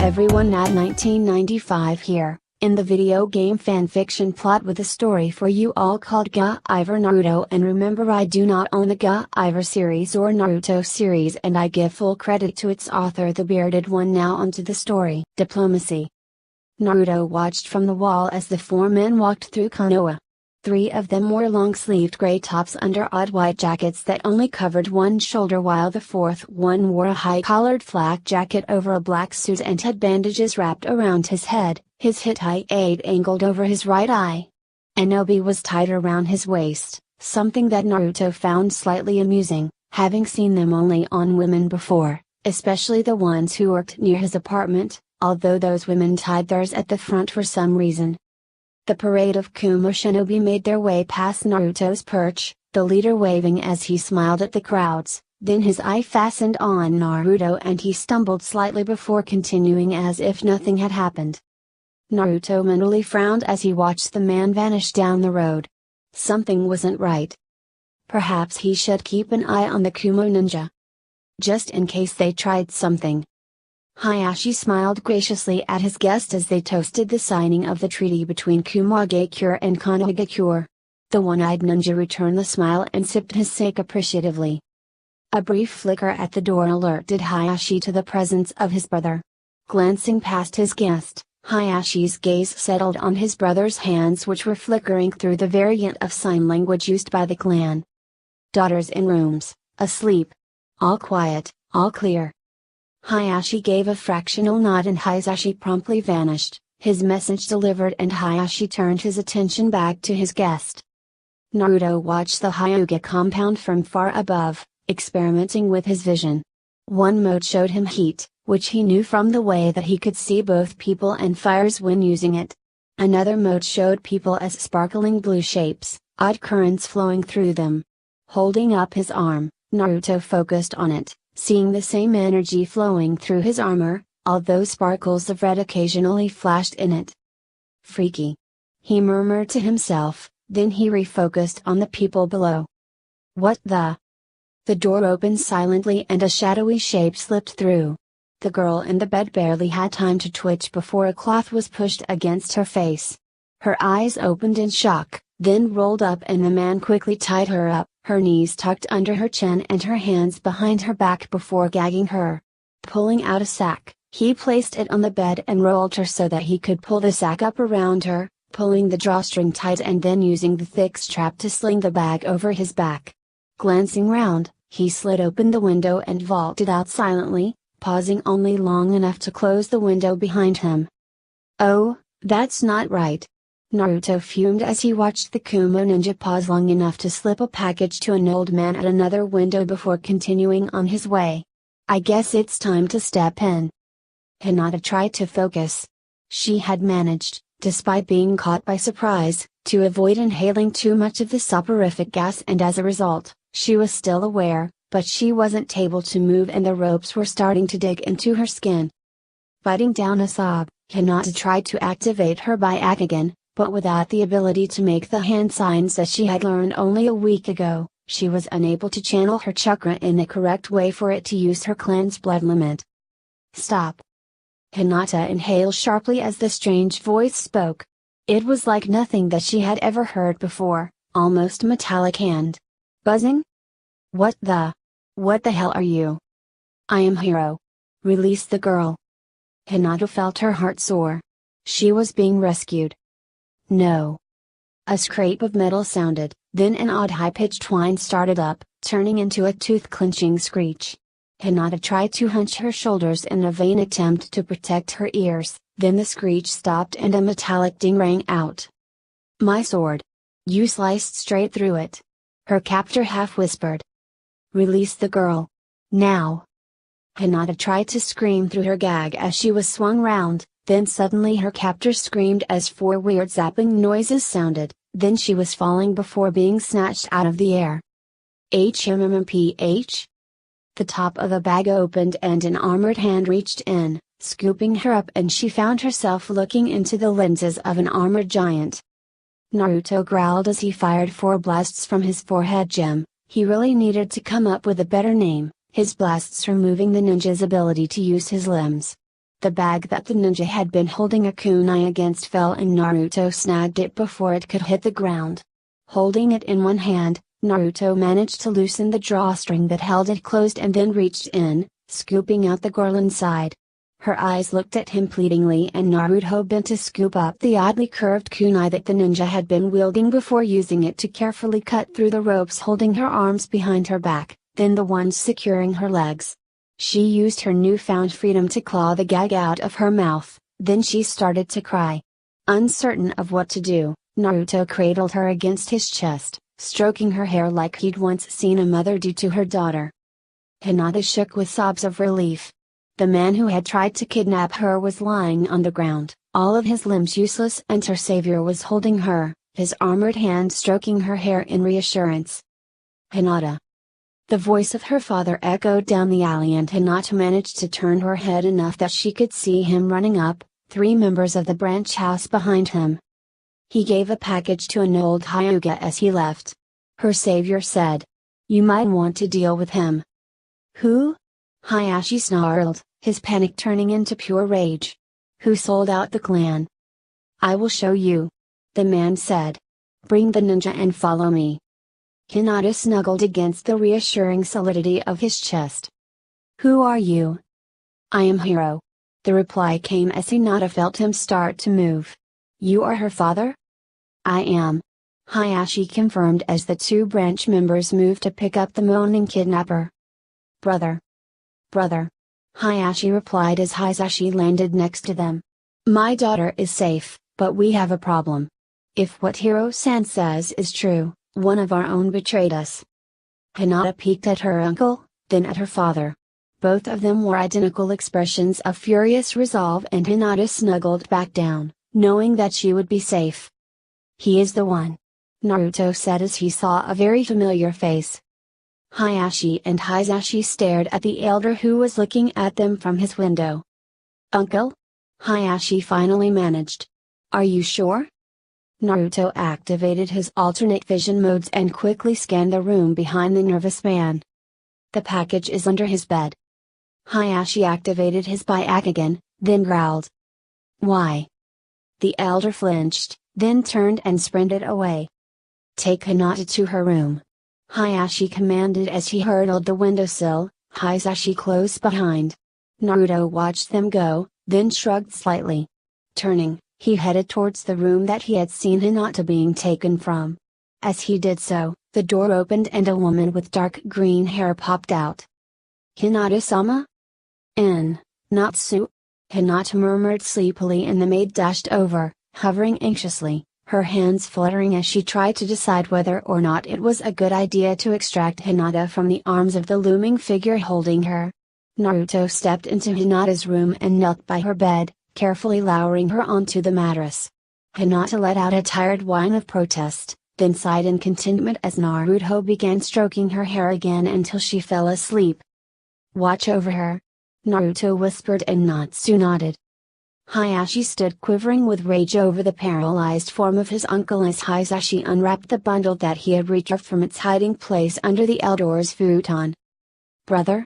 everyone, at 1995 here, in the video game fanfiction plot with a story for you all called Guyver Naruto. And remember, I do not own the Guyver series or Naruto series, and I give full credit to its author TheBeardedOne. Now onto the story. Diplomacy. Naruto watched from the wall as the four men walked through Konoha. Three of them wore long-sleeved gray tops under odd white jackets that only covered one shoulder, while the fourth one wore a high-collared flak jacket over a black suit and had bandages wrapped around his head, his Hittite aide angled over his right eye. An obi was tied around his waist, something that Naruto found slightly amusing, having seen them only on women before, especially the ones who worked near his apartment, although those women tied theirs at the front for some reason. The parade of Kumo shinobi made their way past Naruto's perch, the leader waving as he smiled at the crowds. Then his eye fastened on Naruto and he stumbled slightly before continuing as if nothing had happened. Naruto mentally frowned as he watched the man vanish down the road. Something wasn't right. Perhaps he should keep an eye on the Kumo ninja, just in case they tried something. Hayashi smiled graciously at his guest as they toasted the signing of the treaty between Kumohagakure and Konohagakure. The one-eyed ninja returned the smile and sipped his sake appreciatively. A brief flicker at the door alerted Hayashi to the presence of his brother. Glancing past his guest, Hayashi's gaze settled on his brother's hands, which were flickering through the variant of sign language used by the clan. Daughters in rooms, asleep. All quiet, all clear. Hayashi gave a fractional nod and Hayashi promptly vanished, his message delivered, and Hayashi turned his attention back to his guest. Naruto watched the Hyuga compound from far above, experimenting with his vision. One mode showed him heat, which he knew from the way that he could see both people and fires when using it. Another mode showed people as sparkling blue shapes, odd currents flowing through them. Holding up his arm, Naruto focused on it, seeing the same energy flowing through his armor, although sparkles of red occasionally flashed in it. Freaky, he murmured to himself, then he refocused on the people below. What the? The door opened silently and a shadowy shape slipped through. The girl in the bed barely had time to twitch before a cloth was pushed against her face. Her eyes opened in shock, then rolled up, and the man quickly tied her up, her knees tucked under her chin and her hands behind her back before gagging her. Pulling out a sack, he placed it on the bed and rolled her so that he could pull the sack up around her, pulling the drawstring tight and then using the thick strap to sling the bag over his back. Glancing round, he slid open the window and vaulted out silently, pausing only long enough to close the window behind him. Oh, that's not right. Naruto fumed as he watched the Kumo ninja pause long enough to slip a package to an old man at another window before continuing on his way. I guess it's time to step in. Hinata tried to focus. She had managed, despite being caught by surprise, to avoid inhaling too much of the soporific gas, and as a result, she was still aware, but she wasn't able to move and the ropes were starting to dig into her skin. Fighting down a sob, Hinata tried to activate her Byakugan, but without the ability to make the hand signs that she had learned only a week ago, she was unable to channel her chakra in the correct way for it to use her clan's blood limit. Stop. Hinata inhaled sharply as the strange voice spoke. It was like nothing that she had ever heard before, almost metallic and buzzing. What the hell are you? I am Hero. Release the girl. Hinata felt her heart soar. She was being rescued. No. A scrape of metal sounded, then an odd high-pitched whine started up, turning into a tooth-clenching screech. Hinata tried to hunch her shoulders in a vain attempt to protect her ears, then the screech stopped and a metallic ding rang out. My sword. You sliced straight through it. Her captor half whispered. Release the girl. Now. Hinata tried to scream through her gag as she was swung round. Then suddenly her captor screamed as four weird zapping noises sounded, then she was falling before being snatched out of the air. HMMPH? The top of a bag opened and an armored hand reached in, scooping her up, and she found herself looking into the lenses of an armored giant. Naruto growled as he fired 4 blasts from his forehead gem. He really needed to come up with a better name, his blasts removing the ninja's ability to use his limbs. The bag that the ninja had been holding a kunai against fell and Naruto snagged it before it could hit the ground. Holding it in one hand, Naruto managed to loosen the drawstring that held it closed and then reached in, scooping out the girl inside. Her eyes looked at him pleadingly and Naruto bent to scoop up the oddly curved kunai that the ninja had been wielding before using it to carefully cut through the ropes holding her arms behind her back, then the ones securing her legs. She used her newfound freedom to claw the gag out of her mouth, then she started to cry. Uncertain of what to do, Naruto cradled her against his chest, stroking her hair like he'd once seen a mother do to her daughter. Hinata shook with sobs of relief. The man who had tried to kidnap her was lying on the ground, all of his limbs useless, and her savior was holding her, his armored hand stroking her hair in reassurance. Hinata. The voice of her father echoed down the alley and Hinata managed to turn her head enough that she could see him running up, 3 members of the branch house behind him. He gave a package to an old Hyuga as he left. Her savior said. You might want to deal with him. Who? Hayashi snarled, his panic turning into pure rage. Who sold out the clan? I will show you. The man said. Bring the ninja and follow me. Hinata snuggled against the reassuring solidity of his chest. Who are you? I am Hiro. The reply came as Hinata felt him start to move. You are her father? I am. Hayashi confirmed as the 2 branch members moved to pick up the moaning kidnapper. Brother. Brother. Hayashi replied as Hisashi landed next to them. My daughter is safe, but we have a problem. If what Hiro-san says is true, one of our own betrayed us. Hinata peeked at her uncle, then at her father. Both of them were identical expressions of furious resolve and Hinata snuggled back down, knowing that she would be safe. He is the one. Naruto said as he saw a very familiar face. Hayashi and Hisashi stared at the elder who was looking at them from his window. Uncle? Hayashi finally managed. Are you sure? Naruto activated his alternate vision modes and quickly scanned the room behind the nervous man. The package is under his bed. Hayashi activated his Byakugan, then growled. Why? The elder flinched, then turned and sprinted away. Take Hinata to her room. Hayashi commanded as he hurdled the windowsill, Hisashi close behind. Naruto watched them go, then shrugged slightly. Turning, he headed towards the room that he had seen Hinata being taken from. As he did so, the door opened and a woman with dark green hair popped out. Hinata-sama? Natsu? Hinata murmured sleepily and the maid dashed over, hovering anxiously, her hands fluttering as she tried to decide whether or not it was a good idea to extract Hinata from the arms of the looming figure holding her. Naruto stepped into Hinata's room and knelt by her bed, carefully lowering her onto the mattress. Hinata let out a tired whine of protest, then sighed in contentment as Naruto began stroking her hair again until she fell asleep. Watch over her. Naruto whispered and Natsu nodded. Hayashi stood quivering with rage over the paralyzed form of his uncle as Hisashi unwrapped the bundle that he had retrieved from its hiding place under the elder's futon. Brother?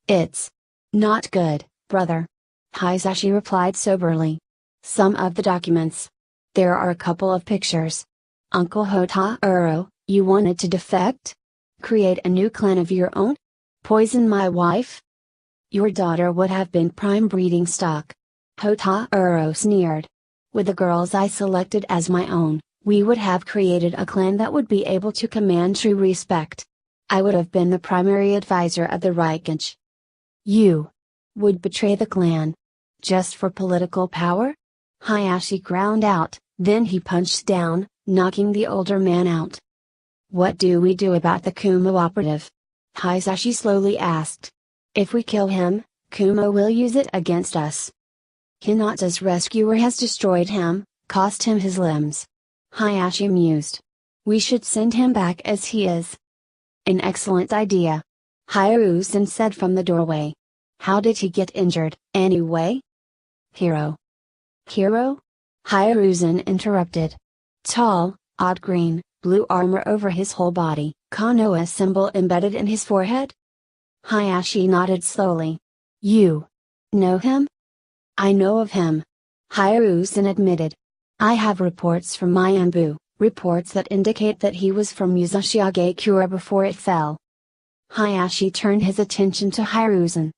It's not good, brother. Hisashi replied soberly. Some of the documents. There are a couple of pictures. Uncle Hotaru, you wanted to defect? Create a new clan of your own? Poison my wife? Your daughter would have been prime breeding stock. Hotaru sneered. With the girls I selected as my own, we would have created a clan that would be able to command true respect. I would have been the primary advisor of the Raikage. You would betray the clan. Just for political power? Hayashi ground out, then he punched down, knocking the older man out. What do we do about the Kumo operative? Hisashi slowly asked. If we kill him, Kumo will use it against us. Hinata's rescuer has destroyed him, cost him his limbs. Hayashi mused. We should send him back as he is. An excellent idea. Hiruzen said from the doorway. How did he get injured, anyway? Hiro. Hiro? Hiruzen interrupted. Tall, odd green, blue armor over his whole body, Konoha symbol embedded in his forehead? Hayashi nodded slowly. You know him? I know of him. Hiruzen admitted. I have reports from Mayambu, reports that indicate that he was from Yuzashiage-kura before it fell. Hayashi turned his attention to Hiruzen.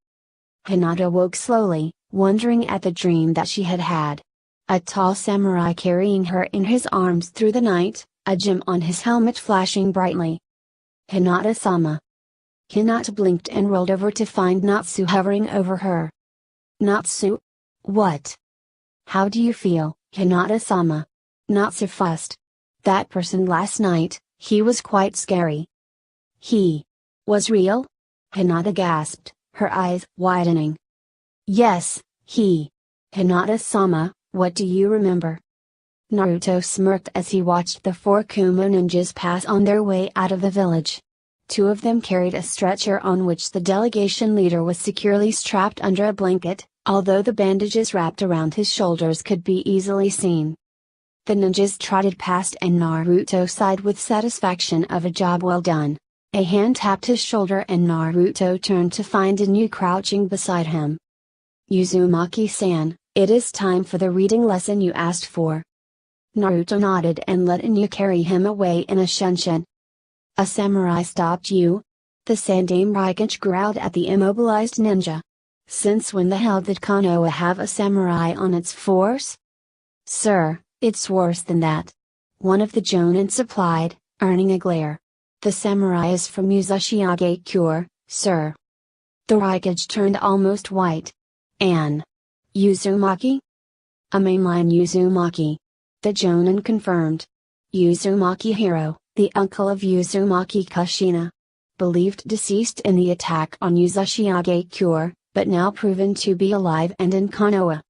Hinata woke slowly, wondering at the dream that she had had. A tall samurai carrying her in his arms through the night, a gem on his helmet flashing brightly. Hinata-sama. Hinata blinked and rolled over to find Natsu hovering over her. Natsu? What? How do you feel, Hinata-sama? Natsu fussed. That person last night, he was quite scary. He was real? Hinata gasped, her eyes widening. Yes, he. Hinata-sama, what do you remember? Naruto smirked as he watched the 4 Kumo ninjas pass on their way out of the village. 2 of them carried a stretcher on which the delegation leader was securely strapped under a blanket, although the bandages wrapped around his shoulders could be easily seen. The ninjas trotted past and Naruto sighed with satisfaction of a job well done. A hand tapped his shoulder and Naruto turned to find Inu crouching beside him. Uzumaki-san, it is time for the reading lesson you asked for. Naruto nodded and let Inu carry him away in a shunshin. A samurai stopped you? The Sandaime Raikage growled at the immobilized ninja. Since when the hell did Konoha have a samurai on its force? Sir, it's worse than that. One of the jonin supplied, earning a glare. The samurai is from Yuzashiage-kura, sir. The Raikage turned almost white. An Uzumaki? A mainline Uzumaki. The jonin confirmed. Uzumaki Hiro, the uncle of Uzumaki Kushina. Believed deceased in the attack on Yuzashiage-kura, but now proven to be alive and in Konoha.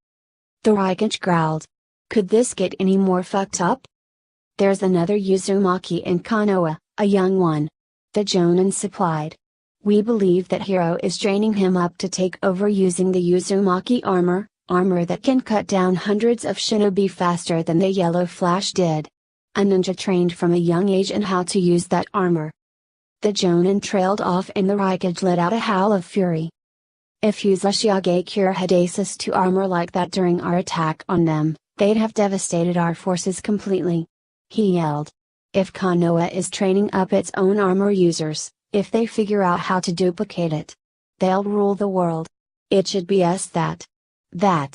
The Raikage growled. Could this get any more fucked up? There's another Uzumaki in Konoha, a young one. The jonin supplied. We believe that Hiro is training him up to take over using the Uzumaki armor that can cut down hundreds of shinobi faster than the Yellow Flash did. A ninja trained from a young age in how to use that armor. The jonin trailed off and the Raikage let out a howl of fury. If Yuzashiage-kura had access to armor like that during our attack on them, they'd have devastated our forces completely. He yelled. If Konoha is training up its own armor users, if they figure out how to duplicate it, they'll rule the world. It should be us that. The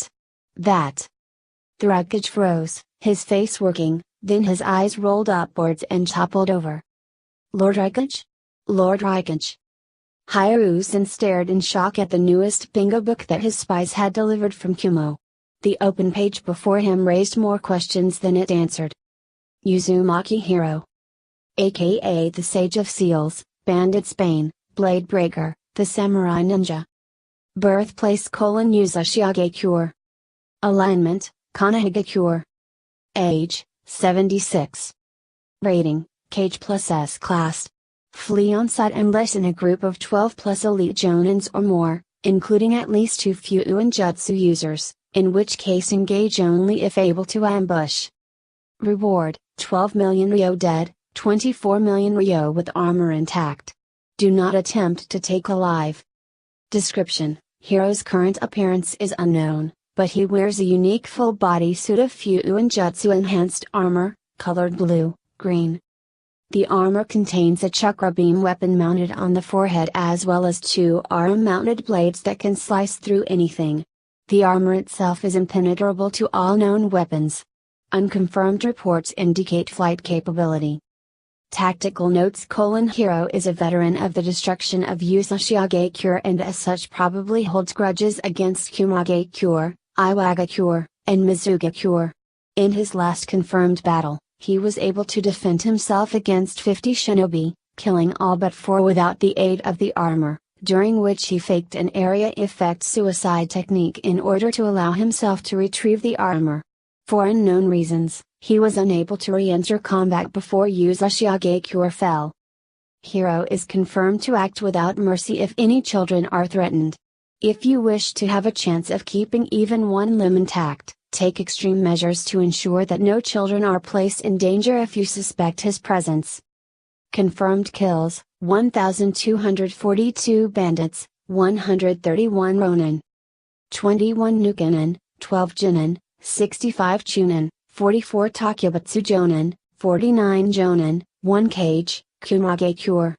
Raikage froze, his face working, then his eyes rolled upwards and toppled over. Lord Raikage? Lord Raikage. Hiruzen stared in shock at the newest bingo book that his spies had delivered from Kumo. The open page before him raised more questions than it answered. Uzumaki Hiro. AKA the Sage of Seals, Bandit's Bane, Blade Breaker, the Samurai Ninja. Birthplace: Yuzashiage-kura. Alignment: Konohagakure. Age: 76. Rating: Cage plus S class. Flee on site unless in a group of 12 plus elite jonins or more, including at least 2 Fuuin Jutsu users, in which case engage only if able to ambush. Reward: 12 million Ryo dead, 24 million Ryo with armor intact. Do not attempt to take alive. Description: Hiro's current appearance is unknown, but he wears a unique full body suit of Fuuin Jutsu enhanced armor, colored blue, green. The armor contains a chakra beam weapon mounted on the forehead as well as 2 arm-mounted blades that can slice through anything. The armor itself is impenetrable to all known weapons. Unconfirmed reports indicate flight capability. Tactical notes: Hiro is a veteran of the destruction of Yuzashiage-kura and as such probably holds grudges against Kumage-kura, Iwagakure, and Mizuga-kure. In his last confirmed battle, he was able to defend himself against 50 shinobi, killing all but 4 without the aid of the armor, during which he faked an area effect suicide technique in order to allow himself to retrieve the armor. For unknown reasons, he was unable to re-enter combat before Yuzashiage-kura fell. Hiro is confirmed to act without mercy if any children are threatened. If you wish to have a chance of keeping even one limb intact, take extreme measures to ensure that no children are placed in danger if you suspect his presence. Confirmed kills: 1,242 bandits, 131 ronin. 21 Nukenin, 12 Jonin, 65 Chunin, 44 Takebutsu Jonin, 49 Jonin, 1 Kage, Kumage Cure.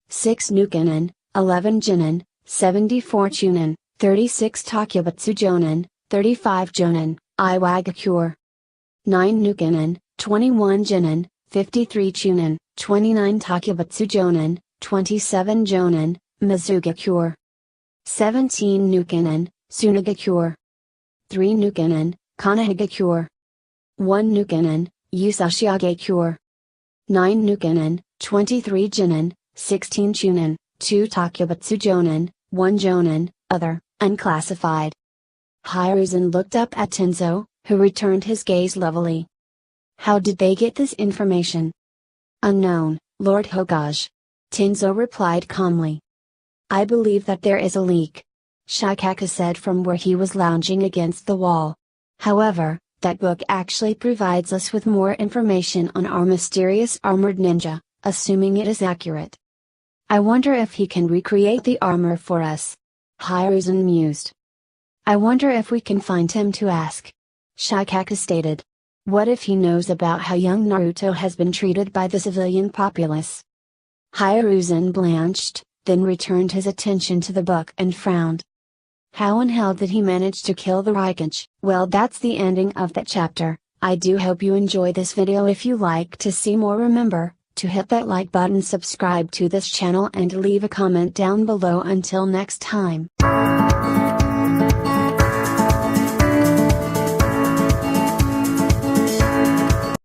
6 Nukenin, 11 Jinin, 74 Chunin, 36 Takebutsu Jonin, 35 Jonin, Iwaga Cure. 9 Nukenin, 21 Jinin, 53 Chunin, 29 Takebutsu Jonin, 27 Jonin, Mizuga Cure. 17 Nukenin, Tsunaga Cure. 3 Nukenin, Kanahiga Cure. 1 Nukenin, Yusashiage Cure. 9 Nukenin, 23 Jinin, 16 Chunin, 2 Takebutsu Jonin, 1 Jonin, Other, Unclassified. Hiruzen looked up at Tenzo, who returned his gaze levelly. How did they get this information? Unknown, Lord Hokage. Tenzo replied calmly. I believe that there is a leak. Shikaka said from where he was lounging against the wall. However, that book actually provides us with more information on our mysterious armored ninja, assuming it is accurate. I wonder if he can recreate the armor for us. Hiruzen mused. I wonder if we can find him to ask. Shikaka stated. What if he knows about how young Naruto has been treated by the civilian populace? Hiruzen blanched, then returned his attention to the book and frowned. How in hell did he manage to kill the Raikage? Well, that's the ending of that chapter. I do hope you enjoy this video. If you like to see more, remember to hit that like button, subscribe to this channel and leave a comment down below. Until next time.